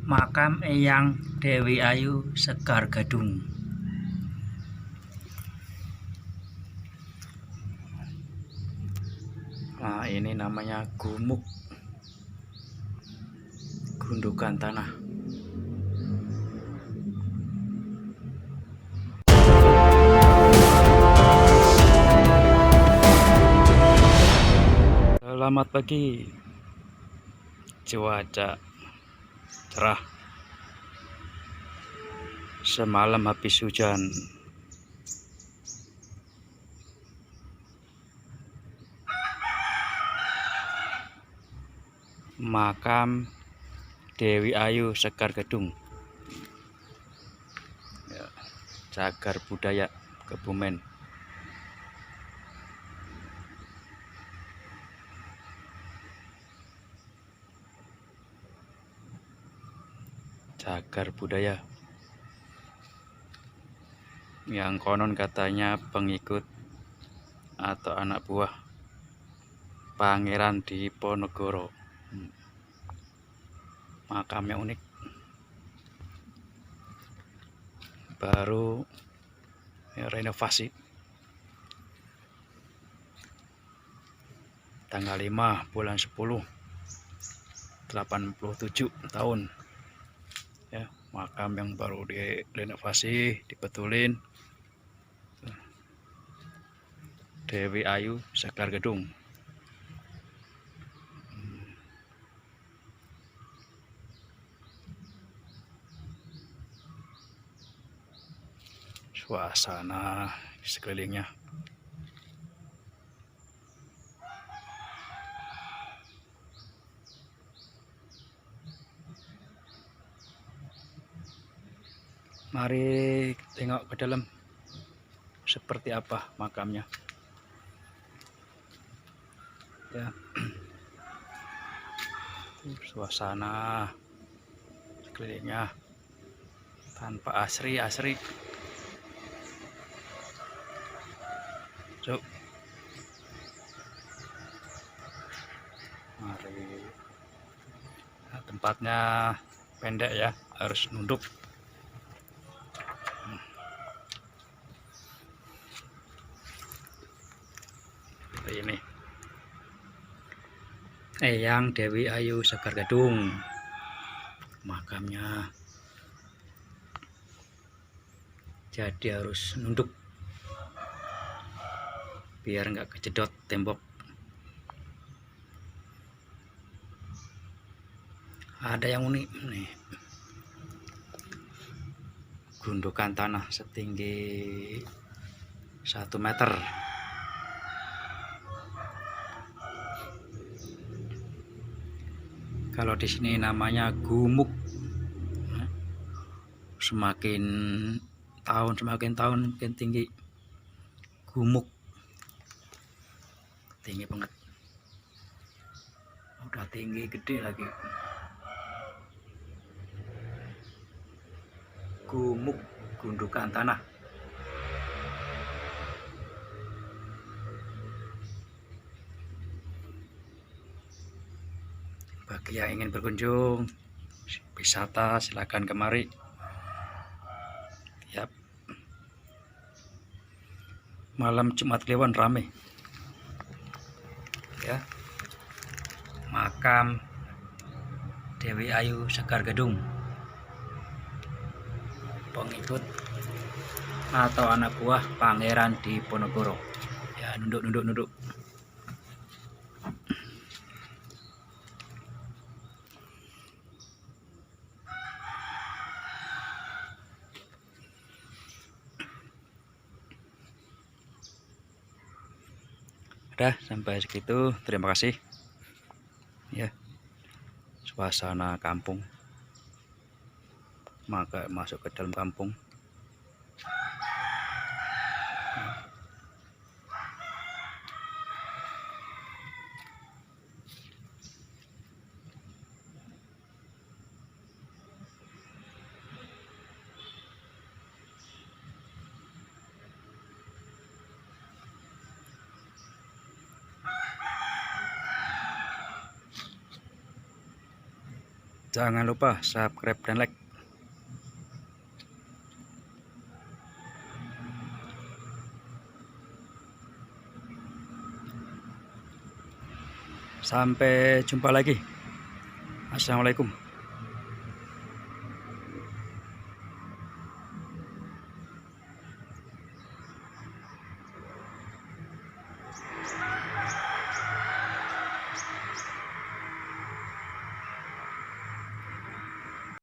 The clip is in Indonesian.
Makam Eyang Dewi Ayu Sekar Gadung. Nah, ini namanya gumuk, gundukan tanah. Selamat pagi. Cuaca cerah. Semalam habis hujan. Makam Dewi Ayu Sekar Gadung. Ya, cagar budaya Kebumen. Cagar budaya yang konon katanya pengikut atau anak buah Pangeran Diponegoro. Makamnya unik, baru ya, renovasi tanggal 5 bulan 10 87 tahun ya. Makam yang baru direnovasi, dibetulin. Dewi Ayu Sekar Gadung. Suasana sekelilingnya mari tengok ke dalam seperti apa makamnya ya. Suasana sekelilingnya tanpa asri. So, mari. Nah, tempatnya pendek ya, harus nunduk. Ini Eyang Dewi Ayu Sekar Gadung, makamnya. Jadi harus nunduk biar nggak kejedot tembok. Ada yang unik nih, gundukan tanah setinggi 1 meter. Kalau di sini namanya gumuk. Semakin tahun makin tinggi. Gumuk tinggi banget, udah tinggi gede lagi. Gumuk, gundukan tanah. Bagi yang ingin berkunjung wisata, silakan kemari. Yap. Malam Jumat Kliwon rame ya. Makam Dewi Ayu Sekar Gadung, pengikut atau anak buah Pangeran Diponegoro ya. Nunduk. Udah sampai segitu, terima kasih ya. Suasana kampung, maka masuk ke dalam kampung. Jangan lupa subscribe dan like. Sampai jumpa lagi. Assalamualaikum.